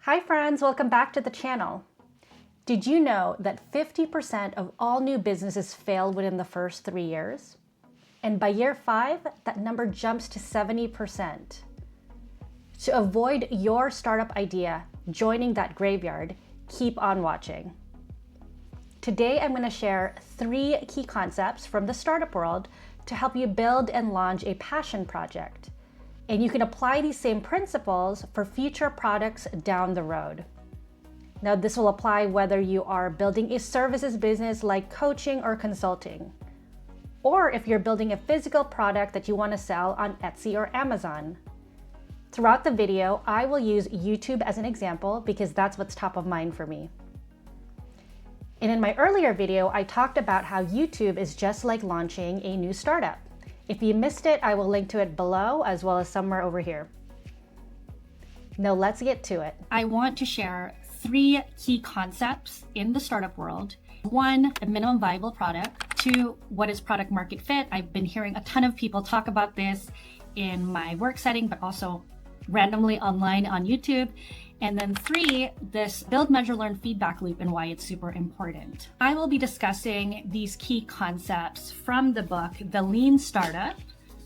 Hi friends, welcome back to the channel. Did you know that 50% of all new businesses fail within the first 3 years? And by year 5, that number jumps to 70%. To avoid your startup idea joining that graveyard, keep on watching. Today I'm going to share 3 key concepts from the startup world to help you build and launch a passion project. And you can apply these same principles for future products down the road. Now, this will apply whether you are building a services business like coaching or consulting, or if you're building a physical product that you want to sell on Etsy or Amazon. Throughout the video, I will use YouTube as an example because that's what's top of mind for me. And in my earlier video, I talked about how YouTube is just like launching a new startup. If you missed it, I will link to it below as well as somewhere over here. Now let's get to it. I want to share 3 key concepts in the startup world. 1, a minimum viable product. 2, what is product market fit? I've been hearing a ton of people talk about this in my work setting, but also randomly online on YouTube. And then 3, this build, measure, learn feedback loop and why it's super important. I will be discussing these key concepts from the book, The Lean Startup,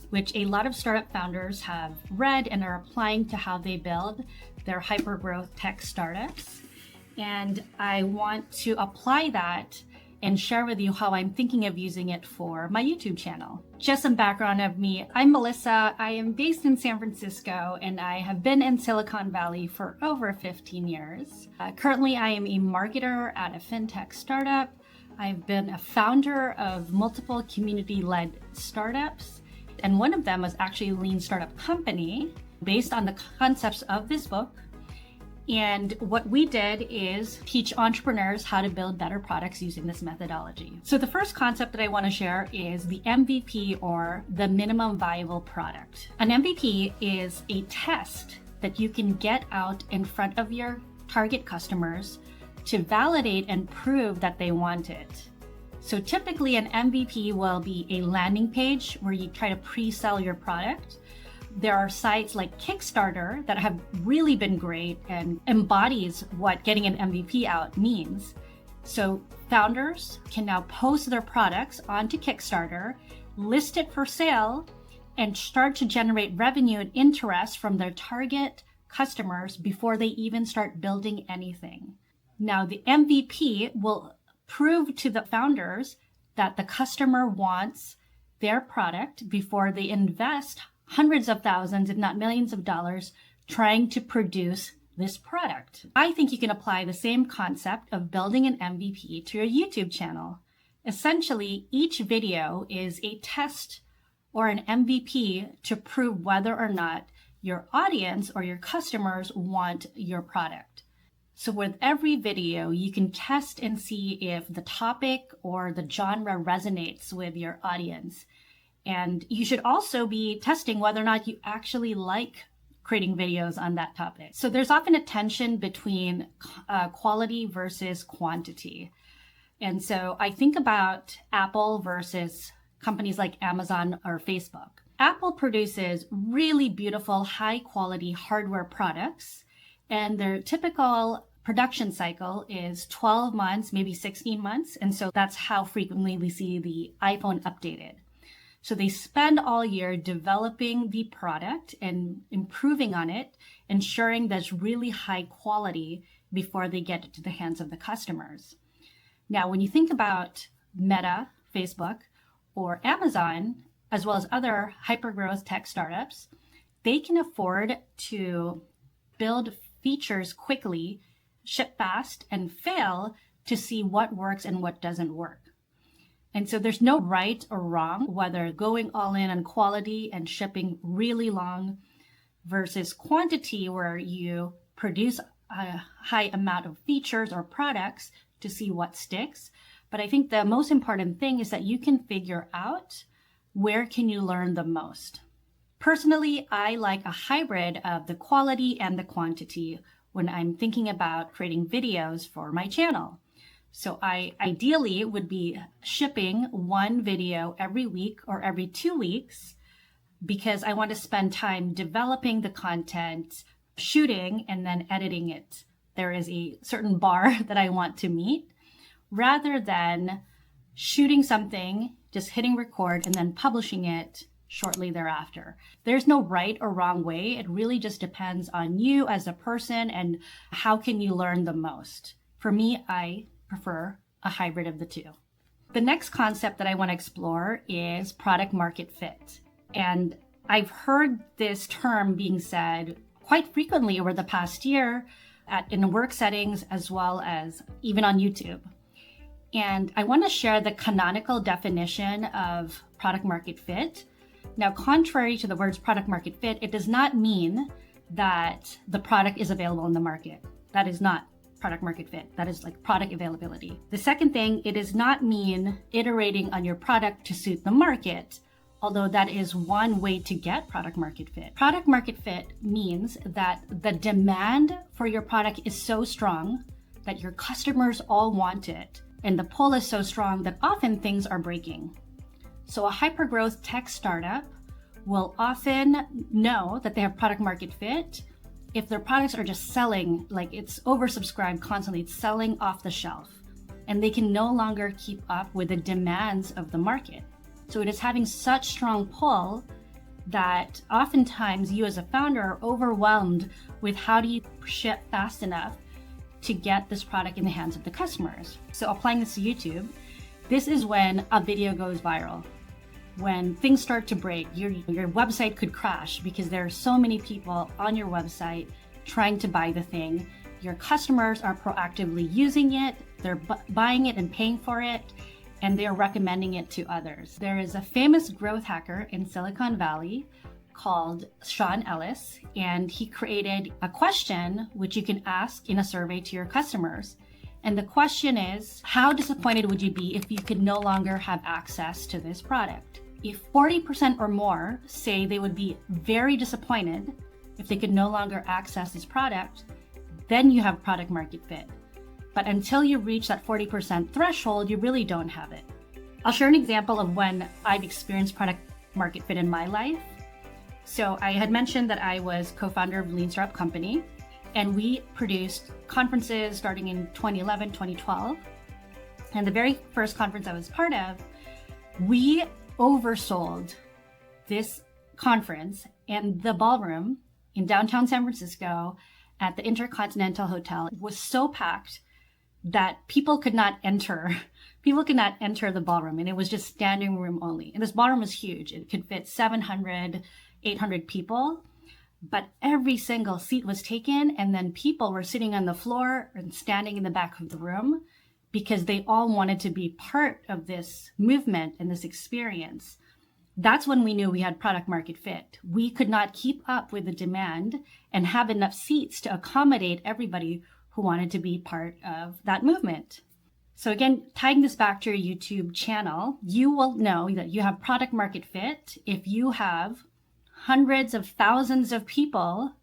which a lot of startup founders have read and are applying to how they build their hypergrowth tech startups. And I want to apply that and share with you how I'm thinking of using it for my YouTube channel. Just some background of me. I'm Melissa. I am based in San Francisco and I have been in Silicon Valley for over 15 years. Currently, I am a marketer at a fintech startup. I've been a founder of multiple community-led startups, and one of them was actually a Lean Startup Company based on the concepts of this book. And what we did is teach entrepreneurs how to build better products using this methodology. So the first concept that I want to share is the MVP, or the minimum viable product. An MVP is a test that you can get out in front of your target customers to validate and prove that they want it. So typically an MVP will be a landing page where you try to pre-sell your product. There are sites like Kickstarter that have really been great and embodies what getting an MVP out means. So founders can now post their products onto Kickstarter, list it for sale, and start to generate revenue and interest from their target customers before they even start building anything. Now, the MVP will prove to the founders that the customer wants their product before they invest hundreds of thousands, if not millions of dollars, trying to produce this product. I think you can apply the same concept of building an MVP to your YouTube channel. Essentially, each video is a test or an MVP to prove whether or not your audience or your customers want your product. So with every video, you can test and see if the topic or the genre resonates with your audience. And you should also be testing whether or not you actually like creating videos on that topic. So there's often a tension between quality versus quantity. And so I think about Apple versus companies like Amazon or Facebook. Apple produces really beautiful, high quality hardware products, and their typical production cycle is 12 months, maybe 16 months. And so that's how frequently we see the iPhone updated. So they spend all year developing the product and improving on it, ensuring that's really high quality before they get it to the hands of the customers. Now, when you think about Meta, Facebook, or Amazon, as well as other hypergrowth tech startups, they can afford to build features quickly, ship fast, and fail to see what works and what doesn't work. And so there's no right or wrong, whether going all in on quality and shipping really long versus quantity, where you produce a high amount of features or products to see what sticks. But I think the most important thing is that you can figure out where can you learn the most. Personally, I like a hybrid of the quality and the quantity when I'm thinking about creating videos for my channel. So I ideally would be shipping 1 video every week or every 2 weeks because I want to spend time developing the content, shooting, and then editing it there is a certain bar that I want to meet, rather than shooting something, just hitting record and then publishing it shortly thereafter. There's no right or wrong way. It really just depends on you as a person and how can you learn the most. For me, I prefer a hybrid of the two. The next concept that I want to explore is product market fit. And I've heard this term being said quite frequently over the past year in work settings as well as even on YouTube. And I want to share the canonical definition of product market fit. Now, contrary to the words product market fit, it does not mean that the product is available in the market. That is not product market fit. That is like product availability. The second thing, it does not mean iterating on your product to suit the market, although that is one way to get product market fit. Product market fit means that the demand for your product is so strong that your customers all want it. And the pull is so strong that often things are breaking. So a hypergrowth tech startup will often know that they have product market fit if their products are just selling, like it's oversubscribed constantly, it's selling off the shelf, and they can no longer keep up with the demands of the market. So it is having such strong pull that oftentimes you as a founder are overwhelmed with how do you ship fast enough to get this product in the hands of the customers. So applying this to YouTube, this is when a video goes viral. When things start to break, your website could crash because there are so many people on your website trying to buy the thing. Your customers are proactively using it, they're buying it and paying for it, and they're recommending it to others. There is a famous growth hacker in Silicon Valley called Sean Ellis, and he created a question which you can ask in a survey to your customers. And the question is, how disappointed would you be if you could no longer have access to this product? If 40% or more say they would be very disappointed if they could no longer access this product, then you have product market fit. But until you reach that 40% threshold, you really don't have it. I'll share an example of when I've experienced product market fit in my life. So I had mentioned that I was co-founder of Lean Startup Company, and we produced conferences starting in 2011, 2012. And the very first conference I was part of, we oversold this conference, and the ballroom in downtown San Francisco at the Intercontinental Hotel was so packed that people could not enter the ballroom, and it was just standing room only. And this ballroom was huge. It could fit 700, 800 people, but every single seat was taken, and then people were sitting on the floor and standing in the back of the room because they all wanted to be part of this movement and this experience. That's when we knew we had product market fit. We could not keep up with the demand and have enough seats to accommodate everybody who wanted to be part of that movement. So again, tying this back to your YouTube channel, you will know that you have product market fit if you have hundreds of thousands of people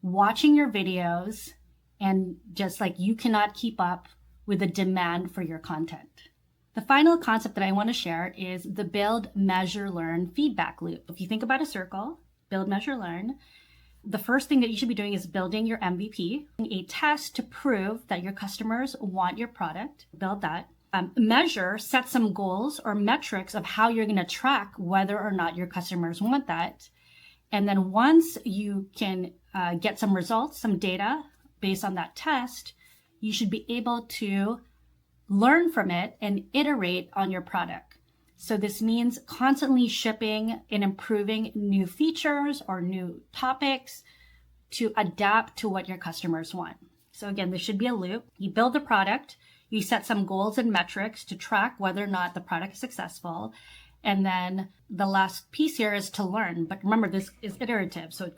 watching your videos, and just like you cannot keep up with the demand for your content. The final concept that I want to share is the build, measure, learn feedback loop. If you think about a circle, build, measure, learn, the first thing that you should be doing is building your MVP, a test to prove that your customers want your product. Build that. Measure, set some goals or metrics of how you're going to track whether or not your customers want that. And then once you can get some results, some data based on that test, you should be able to learn from it and iterate on your product. So this means constantly shipping and improving new features or new topics to adapt to what your customers want. So again, this should be a loop. You build the product, you set some goals and metrics to track whether or not the product is successful. And then the last piece here is to learn. But remember, this is iterative. So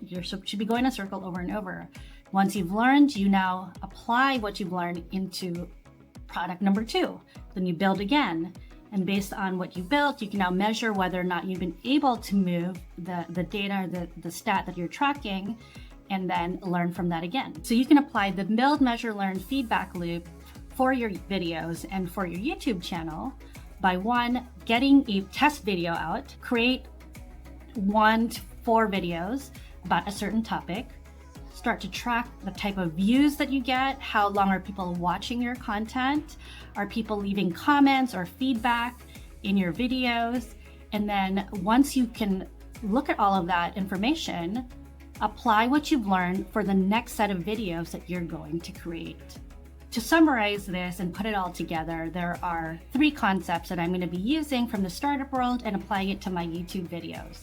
you should be going in a circle over and over. Once you've learned, you now apply what you've learned into product number 2. Then you build again. And based on what you built, you can now measure whether or not you've been able to move the data or the stat that you're tracking, and then learn from that again. So you can apply the build, measure, learn feedback loop for your videos and for your YouTube channel by getting a test video out, create 1 to 4 videos about a certain topic, start to track the type of views that you get. How long are people watching your content? Are people leaving comments or feedback in your videos? And then once you can look at all of that information, apply what you've learned for the next set of videos that you're going to create. To summarize this and put it all together, there are 3 concepts that I'm going to be using from the startup world and applying it to my YouTube videos.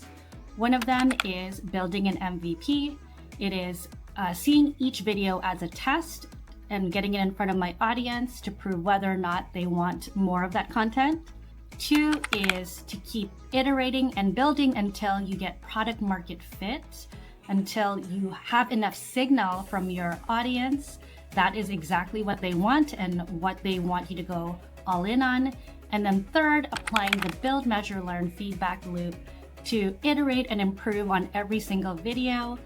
One of them is building an MVP. It is seeing each video as a test and getting it in front of my audience to prove whether or not they want more of that content. 2 is to keep iterating and building until you get product market fit, until you have enough signal from your audience that is exactly what they want and what they want you to go all in on. And then 3rd, applying the build, measure, learn feedback loop to iterate and improve on every single video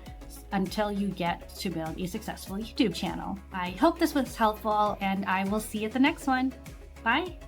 until you get to build a successful YouTube channel. I hope this was helpful, and I will see you at the next one. Bye.